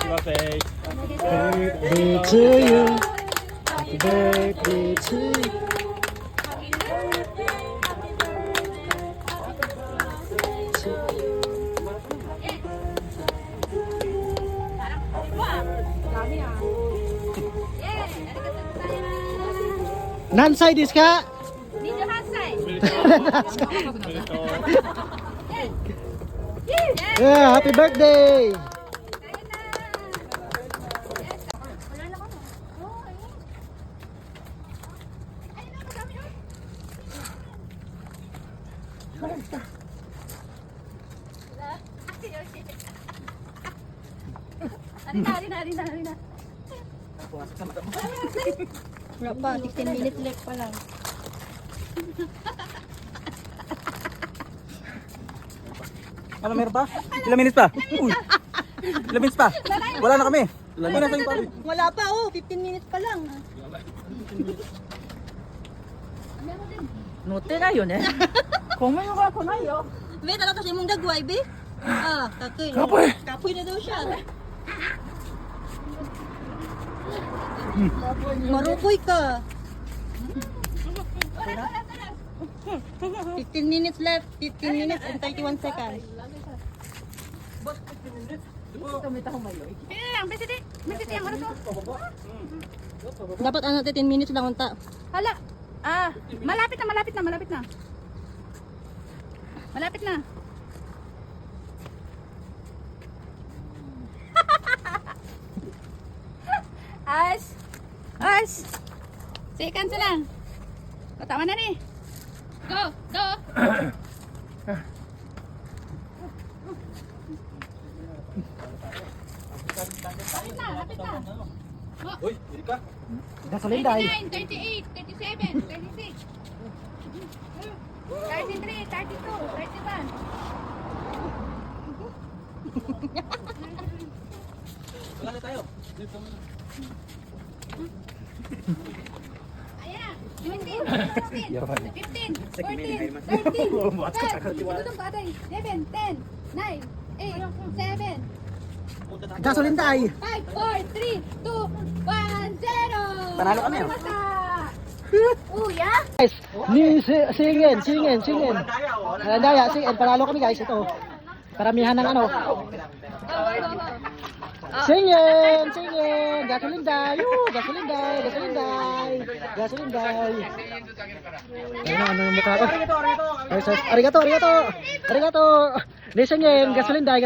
birthday. Birthday to you. Happy birthday to you. Nansay desu ka? 28歳 Yeah, happy birthday. Harina. Wala pa, 15 minutes left pa lang. Ano, meron pa? Ilang minutes pa? Uy. Ilang minutes pa? Wala na kami. Ilang minutes pa? Wala pa, 15 minutes pa lang. 乗ってないよね。米が来ないよ。 Be, talaga kasi mong dagway, be. Kapoy. Kapoy na daw siya. Marukoy ka. 15 minutes left. 15 minutes and 31 seconds. Dapat 10 minutes lang unta. Hala. Malapit na. Malapit na. As. Seconds na lang. Tama na ni. Go. Lapit na. Uy, hindi ka. Gasolina ay. 39, 38, 37, 36, 33, 32, 31. Wala na tayo. Ayan, 17, 16, 15, 14, 13, 11, 10, 9, 8, 7, Gasolina ay. 5, 4, 3, 2, 1, 0. Panalo kami, oh. Uya? Guys, singin. Daya, singin. Panalo kami guys, ito. Paramihan ng ano. Singin. Gasolina. Gasolina. Ano yung mukha ko? Arigato. Singin. Gasolina.